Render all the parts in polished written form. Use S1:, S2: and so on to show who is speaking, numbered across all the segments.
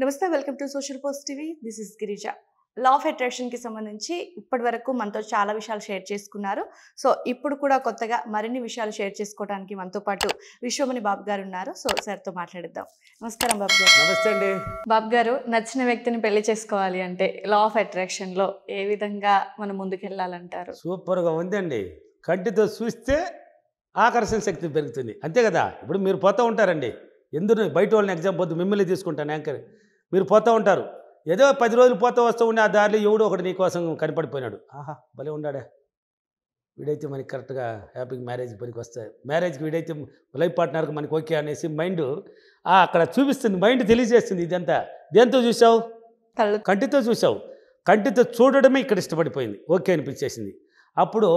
S1: నమస్తే, welcome to social post TV. This is Girija. Law of అట్రాక్షన్కి సంబంధించి ఇప్పటి వరకు మనతో చాలా విషయాలు షేర్ చేసుకున్నారు. సో ఇప్పుడు కూడా కొత్తగా మరిన్ని విషయాలు షేర్ చేసుకోవడానికి మనతో పాటు విశ్వమణి బాబు గారు ఉన్నారు. సో సార్తో మాట్లాడిద్దాం. నమస్కారం బాబు గారు.
S2: నమస్తే అండి.
S1: బాబు గారు, నచ్చిన వ్యక్తిని పెళ్లి చేసుకోవాలి అంటే లా ఆఫ్ అట్రాక్షన్లో ఏ విధంగా మనం ముందుకెళ్ళాలంటారు?
S2: సూపర్గా ఉందండి. కంటితో చూస్తే ఆకర్షణ శక్తి పెరుగుతుంది, అంతే కదా. ఇప్పుడు మీరు పోతూ ఉంటారండి, ఎందుకు బయట వాళ్ళని ఎగ్జామ్ పోతూ మిమ్మల్ని తీసుకుంటాను యాంకర్. మీరు పోతూ ఉంటారు, ఏదో 10 రోజులు పోతూ వస్తూ ఉండే ఆ దారిలో ఎవడో ఒకటి నీకోసం కనపడిపోయినాడు. ఆహా భలే ఉండాడా, వీడైతే మనకి కరెక్ట్గా హ్యాపీగా మ్యారేజ్కి పనికి వస్తాయి, మ్యారేజ్కి వీడైతే లైఫ్ పార్ట్నర్కి మనకి ఓకే అనేసి మైండ్ అక్కడ చూపిస్తుంది, మైండ్ తెలియజేస్తుంది. ఇదంతా దేంతో చూసావు? కంటితో చూసావు. కంటితో చూడడమే ఇక్కడ ఇష్టపడిపోయింది, ఓకే అనిపించేసింది. అప్పుడు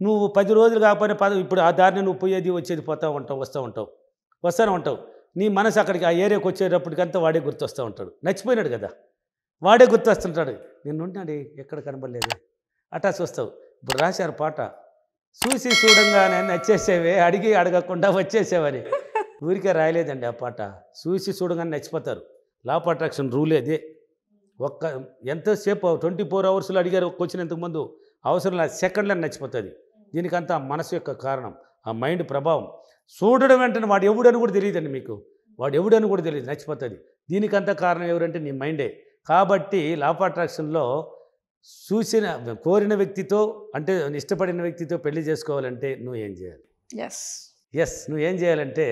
S2: నువ్వు 10 రోజులు కాకపోయినా ఇప్పుడు ఆ దారిని నువ్వు పోయేది వచ్చేది పోతూ ఉంటావు, వస్తూనే ఉంటావు. నీ మనసు అక్కడికి ఆ ఏరియాకి వచ్చేటప్పటికంతా వాడే గుర్తొస్తూ ఉంటాడు. నచ్చిపోయినాడు కదా, వాడే గుర్తొస్తుంటాడు. నిన్నుంటాడు ఎక్కడ కనబడలేదు అట్టా చూస్తావు. ఇప్పుడు రాశారు పాట, చూసి చూడంగానే నచ్చేసేవే, అడిగి అడగకుండా వచ్చేసేవని. ఊరికే రాయలేదండి ఆ పాట. చూసి చూడగానే నచ్చిపోతారు. లా ఆఫ్ అట్రాక్షన్ రూల్ అదే. ఎంతసేపు 24 అవర్స్లో అడిగారు క్వశ్చన్ ఇంతకుముందు, అవసరం లేదు, సెకండ్లో నచ్చిపోతుంది. దీనికంతా మనసు యొక్క కారణం, ఆ మైండ్ ప్రభావం. చూడడం వెంటనే వాడు ఎవడని కూడా తెలియదండి మీకు, వాడు ఎవడని కూడా తెలియదు, నచ్చిపోతుంది. దీనికంతా కారణం ఎవరంటే నీ మైండే. కాబట్టి లా ఆఫ్ అట్రాక్షన్లో కోరిన వ్యక్తితో అంటే ఇష్టపడిన వ్యక్తితో పెళ్లి చేసుకోవాలంటే నువ్వు ఏం చేయాలి? నువ్వు ఏం చేయాలంటే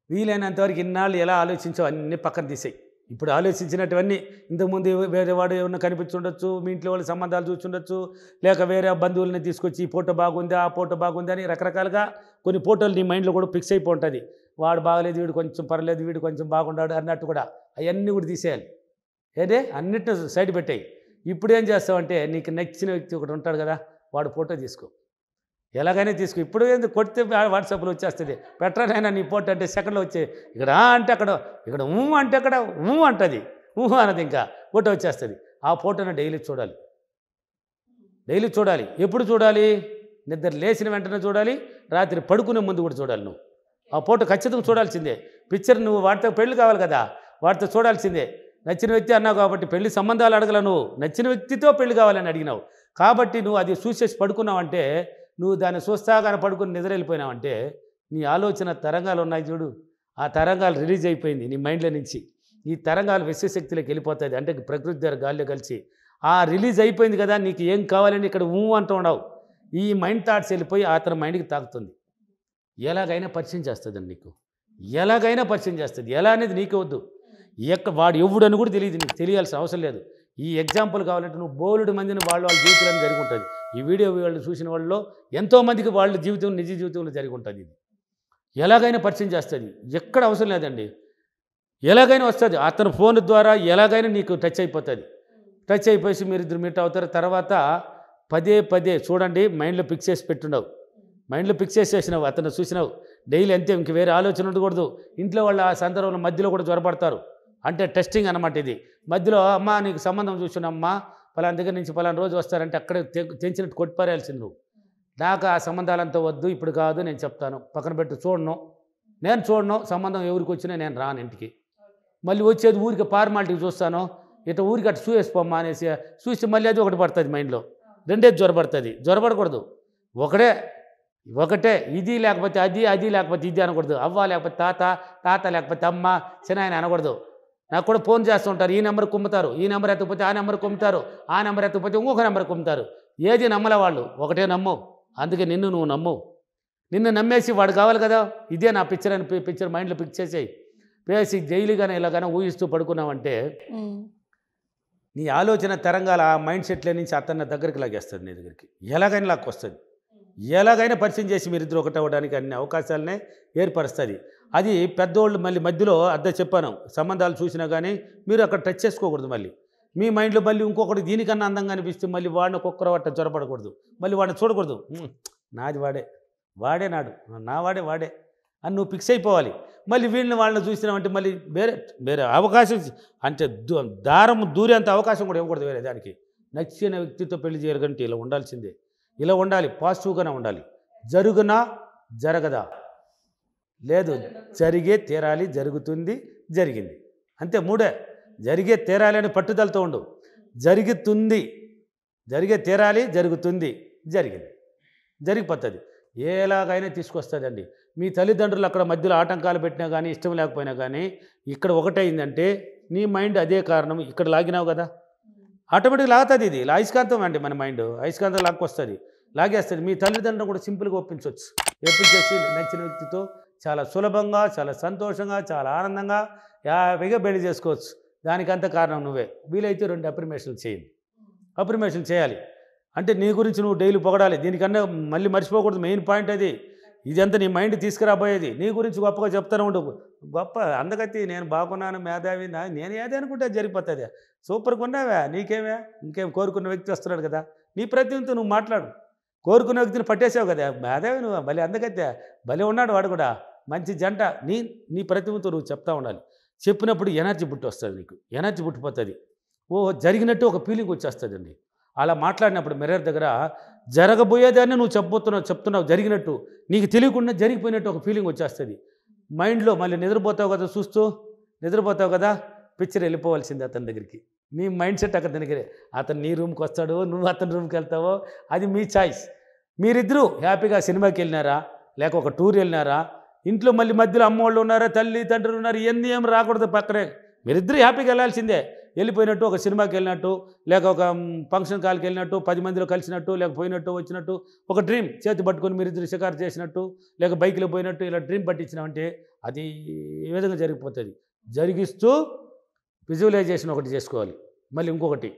S2: వీలైనంతవరకు ఇన్నాళ్ళు ఎలా ఆలోచించావు అన్నీ పక్కన తీసేయి. ఇప్పుడు ఆలోచించినటువన్నీ ఇంతకుముందు వేరే వాడు ఏమన్నా కనిపించుండొచ్చు, మీ ఇంట్లో వాళ్ళ సంబంధాలు చూసుండొచ్చు, లేక వేరే బంధువులని తీసుకొచ్చి ఈ ఫోటో బాగుంది ఆ ఫోటో బాగుంది అని రకరకాలుగా కొన్ని ఫోటోలు నీ మైండ్లో కూడా ఫిక్స్ అయిపో ఉంటుంది. వాడు బాగలేదు, వీడు కొంచెం పర్లేదు, వీడు కొంచెం బాగున్నాడు అన్నట్టు కూడా అవన్నీ కూడా తీసేయాలి. అన్నిటిని సైడ్ పెట్టాయి. ఇప్పుడు ఏం చేస్తావంటే నీకు నచ్చిన వ్యక్తి ఒకటి ఉంటాడు కదా, వాడు ఫోటో తీసుకో, ఎలాగైనా తీసుకో. ఇప్పుడు ఎందుకు కొడితే వాట్సాప్లో వచ్చేస్తుంది, పెట్టరానైనా నీ ఫోటో అంటే సెకండ్లో వచ్చే, ఇక్కడ అంటే అక్కడ, ఇక్కడ అంటే అక్కడ అంటుంది, అన్నది ఇంకా ఫోటో వచ్చేస్తుంది. ఆ ఫోటోను డైలీ చూడాలి. ఎప్పుడు చూడాలి? నిద్ర లేచిన వెంటనే చూడాలి, రాత్రి పడుకునే ముందు కూడా చూడాలి. నువ్వు ఆ ఫోటో ఖచ్చితంగా చూడాల్సిందే. పిక్చర్ నువ్వు వాటితో పెళ్లి కావాలి కదా, వాటితో చూడాల్సిందే. నచ్చిన వ్యక్తి అన్నావు కాబట్టి పెళ్లి సంబంధాలు అడగల, నువ్వు నచ్చిన వ్యక్తితో పెళ్లి కావాలని అడిగినావు కాబట్టి నువ్వు అది చూసేసి పడుకున్నావంటే, నువ్వు దాన్ని చూస్తాగానే పడుకుని నిద్ర వెళ్ళిపోయినావంటే నీ ఆలోచన తరంగాలు ఉన్నాయి చూడు, ఆ తరంగాలు రిలీజ్ అయిపోయింది నీ మైండ్లో నుంచి. ఈ తరంగాలు విశ్వశక్తిలోకి వెళ్ళిపోతుంది, అంటే ప్రకృతి ద్వారా గాల్లో కలిసి ఆ రిలీజ్ అయిపోయింది కదా. నీకు ఏం కావాలని ఇక్కడ అంటూ ఉండవు. ఈ మైండ్ థాట్స్ వెళ్ళిపోయి అతని మైండ్కి తాకుతుంది. ఎలాగైనా పరిచయం చేస్తుందండి నీకు, ఎలాగైనా పరిచయం చేస్తుంది. ఎలా అనేది నీకు వద్దు, వాడు ఎవడని కూడా తెలియదు, నీకు తెలియాల్సిన అవసరం లేదు. ఈ ఎగ్జాంపుల్ కావాలంటే నువ్వు బోలుడు మందిని వాళ్ళ జీవితంలో జరిగి ఉంటుంది. ఈ వీడియో వాళ్ళు చూసిన వాళ్ళలో ఎంతోమందికి వాళ్ళ జీవితం నిజ జీవితంలో జరిగి ఉంటుంది. ఇది ఎలాగైనా పరిచయం చేస్తుంది, ఎక్కడ అవసరం లేదండి, ఎలాగైనా వస్తుంది. అతని ఫోన్ ద్వారా ఎలాగైనా నీకు టచ్ అయిపోయి మీరిద్దరు మీట్ అవుతారు. తర్వాత పదే చూడండి, మైండ్లో ఫిక్స్ చేసి పెట్టున్నావు, మైండ్లో ఫిక్స్ చేసేసినావు, అతను చూసినావు డైలీ, అంతే. ఇంక వేరే ఆలోచన ఉండకూడదు. ఇంట్లో వాళ్ళ ఆ సందర్భంలో మధ్యలో కూడా జ్వరపడతారు, అంటే టెస్టింగ్ అనమాట ఇది. మధ్యలో అమ్మ నీకు సంబంధం చూసినమ్మా, పలానా దగ్గర నుంచి పలానా రోజు వస్తారంటే అక్కడే తెంచినట్టు కొట్టిపారేయాల్సింది నువ్వు. నాకు ఆ సంబంధాలంతా వద్దు, ఇప్పుడు కాదు, నేను చెప్తాను, పక్కన పెట్టు, నేను చూడను, సంబంధం ఎవరికి వచ్చినా నేను రాను ఇంటికి. మళ్ళీ వచ్చేది ఊరికి ఫార్మాలిటీకి చూస్తాను, ఇట్లా ఊరికి అట్లా చూసేసిపోమ్మా అనేసి చూసి మళ్ళీ అది ఒకటి పడుతుంది మైండ్లో, రెండేది జ్వరపడుతుంది. జ్వరపడకూడదు, ఒకటే ఇది లేకపోతే అది లేకపోతే ఇది అనకూడదు. అవ్వ లేకపోతే తాత లేకపోతే అమ్మ, చిన్నాయన అనకూడదు. నాకు కూడా ఫోన్ చేస్తుంటారు, ఈ నెంబర్ కుమ్ముతారు, ఈ నెంబర్ ఎత్తకపోతే ఆ నెంబర్ కుమ్ముతారు, ఆ నెంబర్ ఎత్తకపోతే ఇంకొక నెంబర్ కుమ్ముతారు. ఏది నమ్మలే వాళ్ళు, ఒకటే నమ్ము. అందుకే నువ్వు నమ్ము. నిన్ను నమ్మేసి వాడు కావాలి కదా, ఇదే నా పిక్చర్ అని పిక్చర్ మైండ్లో పిక్ చేసేయి. వేసి డైలీగానే ఇలాగానే ఊహిస్తూ పడుకున్నావంటే నీ ఆలోచన తరంగాల ఆ మైండ్ సెట్లో నుంచి అతన్ని దగ్గరికి లాగేస్తుంది, నీ దగ్గరికి ఎలాగైనా లాక్కొస్తుంది. ఎలాగైనా పరిచయం చేసి మీరిద్దరు ఒకటి అవ్వడానికి అన్ని అవకాశాలనే ఏర్పరుస్తుంది. అది పెద్దోళ్ళు మళ్ళీ మధ్యలో చెప్పాను, సంబంధాలు చూసినా కానీ మీరు అక్కడ టచ్ చేసుకోకూడదు. మళ్ళీ మీ మైండ్లో మళ్ళీ ఇంకొకటి దీనికన్నా అందంగా అనిపిస్తే మళ్ళీ వాడిని ఒక్కొక్కరు వాట జ్వరపడకూడదు, మళ్ళీ వాడిని చూడకూడదు. నాది వాడే నాడు, నా వాడే అని నువ్వు ఫిక్స్ అయిపోవాలి. మళ్ళీ వాళ్ళని చూసినామంటే మళ్ళీ వేరే అవకాశం, అంటే దూరేంత అవకాశం కూడా ఇవ్వకూడదు వేరే దానికి. నచ్చిన వ్యక్తితో పెళ్లి చేయాలంటే ఇలా ఉండాల్సిందే, ఇలా ఉండాలి, పాజిటివ్గానే ఉండాలి. జరుగునా జరగదా లేదు, జరిగే తీరాలి, జరుగుతుంది, జరిగింది, అంతే 3. జరిగే తీరాలి అని పట్టుదలతో ఉండు. జరుగుతుంది, జరిగే తీరాలి, జరుగుతుంది, జరిగింది, జరిగిపోతుంది. ఎలాగైనా తీసుకొస్తుందండి. మీ తల్లిదండ్రులు అక్కడ మధ్యలో ఆటంకాలు పెట్టినా కానీ ఇష్టం లేకపోయినా కానీ ఇక్కడ ఒకటైందంటే నీ మైండ్ అదే కారణం. ఇక్కడ లాగినావు కదా, ఆటోమేటిక్గా లాగుతుంది. ఇది అయస్కాంతం అండి, మన మైండ్ అయస్కాంతం లాక్కొస్తుంది, లాగేస్తుంది. మీ తల్లిదండ్రులను కూడా సింపుల్గా ఒప్పించవచ్చు. ఒప్పించేసి నచ్చిన వ్యక్తితో చాలా సులభంగా, చాలా సంతోషంగా, చాలా ఆనందంగా హ్యాపీగా పెళ్లి చేసుకోవచ్చు. దానికంత కారణం నువ్వే. వీలైతే 2 అఫర్మేషన్లు చేయండి. అఫర్మేషన్ చేయాలి అంటే నీ గురించి నువ్వు డైలీ పొగడాలి. దీనికన్నా మళ్ళీ మర్చిపోకూడదు, మెయిన్ పాయింట్ అది. ఇదంతా నీ మైండ్ తీసుకురాబోయేది. నీ గురించి గొప్పగా చెప్తానే ఉండు. గొప్ప అందగతి, నేను బాగున్నాను, మేధావి, నేను ఏదే అనుకుంటే జరిగిపోతుంది. సూపర్గా ఉన్నావా, నీకేమే, ఇంకేం కోరుకున్న వ్యక్తి వస్తున్నాడు కదా, నీ ప్రతినిధితో నువ్వు మాట్లాడు. కోరుకున్న వ్యక్తిని పట్టేసావు కదా, మేధావి నువ్వు, భలే అందగత్తే, భలే ఉన్నాడు వాడు కూడా, మంచి జంట. నీ ప్రతిభతో నువ్వు చెప్తా ఉండాలి. చెప్పినప్పుడు ఎనర్జీ పుట్టి వస్తుంది, నీకు ఎనర్జీ పుట్టిపోతుంది. జరిగినట్టు ఒక ఫీలింగ్ వచ్చేస్తుందండి. అలా మాట్లాడినప్పుడు మిర్రర్ దగ్గర జరగబోయేదాన్ని నువ్వు చెప్తున్నావు జరిగినట్టు, నీకు తెలియకుండా జరిగిపోయినట్టు ఒక ఫీలింగ్ వచ్చేస్తుంది మైండ్లో. మళ్ళీ నిద్రపోతావు కదా, చూస్తూ నిద్రపోతావు కదా, పిక్చర్ వెళ్ళిపోవాల్సింది అతని దగ్గరికి. నీ మైండ్ సెట్ అతని దగ్గరే. అతను నీ రూమ్కి వస్తాడో, నువ్వు అతని రూమ్కి వెళ్తావో, అది మీ చాయిస్. మీరిద్దరూ హ్యాపీగా సినిమాకి వెళ్ళినారా, లేక ఒక టూర్ వెళ్ళినారా, ఇంట్లో మళ్ళీ మధ్యలో అమ్మవాళ్ళు ఉన్నారా, తల్లి తండ్రులు ఉన్నారు, ఇవన్నీ ఏం రాకూడదు పక్కనే. మీరిద్దరూ హ్యాపీగా వెళ్ళాల్సిందే. వెళ్ళిపోయినట్టు ఒక సినిమాకి వెళ్ళినట్టు, లేక ఒక ఫంక్షన్ కాల్కి వెళ్ళినట్టు, 10 మందిలో కలిసినట్టు, లేక పోయినట్టు వచ్చినట్టు, ఒక డ్రీమ్ చేతి పట్టుకొని మీరిద్దరు షికారు చేసినట్టు, లేక బైక్లో పోయినట్టు, ఇలా డ్రీమ్ పట్టించినామంటే అది ఏ విధంగా జరిగిపోతుంది. జరిగిస్తూ విజువలైజేషన్ ఒకటి చేసుకోవాలి. మళ్ళీ ఇంకొకటి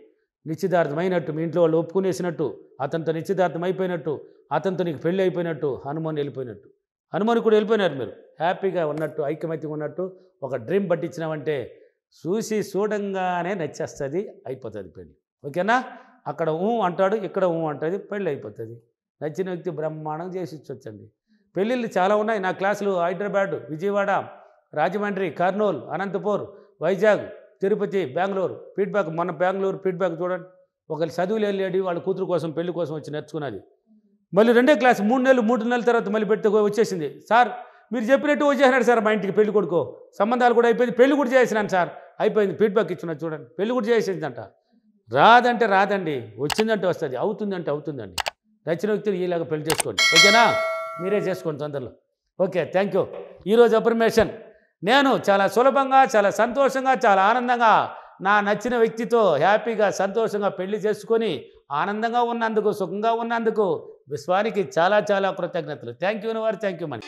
S2: నిశ్చితార్థమైనట్టు, మీ ఇంట్లో వాళ్ళు ఒప్పుకునేసినట్టు, అతనితో నిశ్చితార్థం అయిపోయినట్టు, అతనితో నీకు పెళ్ళి అయిపోయినట్టు, హనుమాన్ వెళ్ళిపోయినట్టు, హనుమాన్ కూడా వెళ్ళిపోయినారు. మీరు హ్యాపీగా ఉన్నట్టు, ఐకమత్యంగా ఉన్నట్టు ఒక డ్రీమ్ పట్టించినామంటే చూడంగానే నచ్చేస్తుంది, అయిపోతుంది పెళ్ళి. ఓకేనా? అక్కడ అంటాడు, ఇక్కడ అంటుంది, పెళ్ళి అయిపోతుంది. నచ్చిన వ్యక్తి బ్రహ్మాండం చేసి ఇచ్చొచ్చండి. పెళ్ళిళ్ళు చాలా ఉన్నాయి. నా క్లాసులు హైదరాబాద్, విజయవాడ, రాజమండ్రి, కర్నూలు, అనంతపూర్, వైజాగ్, తిరుపతి, బెంగళూరు. ఫీడ్బ్యాక్ మొన్న బెంగళూరు ఫీడ్బ్యాక్ చూడండి. ఒకళ్ళు చదువులు వెళ్ళాడు, వాళ్ళ కూతురు కోసం పెళ్లి కోసం వచ్చి నేర్చుకున్నది. మళ్ళీ 2వ క్లాస్ 3 నెలల తర్వాత మళ్ళీ పెడితే వచ్చేసింది. సార్ మీరు చెప్పినట్టు వచ్చేసినాడు సార్, మా ఇంటికి పెళ్లి కొడుకో, సంబంధాలు కూడా అయిపోయింది, పెళ్లి కూడా చేసినాను సార్, అయిపోయింది. ఫీడ్బ్యాక్ ఇచ్చినది చూడండి, పెళ్లి కూడా చేసేసిందంట. రాదంటే రాదండి, వచ్చిందంటే వస్తుంది, అవుతుందంటే అవుతుందండి. నచ్చిన వ్యక్తులు ఇలాగ పెళ్లి చేసుకోండి. ఓకేనా? మీరే చేసుకోండి తొందరలో. Okay, thank you. ఈరోజు అఫర్మేషన్, నేను చాలా సులభంగా, చాలా సంతోషంగా, చాలా ఆనందంగా నా నచ్చిన వ్యక్తితో హ్యాపీగా సంతోషంగా పెళ్లి చేసుకొని ఆనందంగా ఉన్నందుకు, సుఖంగా ఉన్నందుకు విశ్వానికి చాలా చాలా కృతజ్ఞతలు. Thank you thank you money.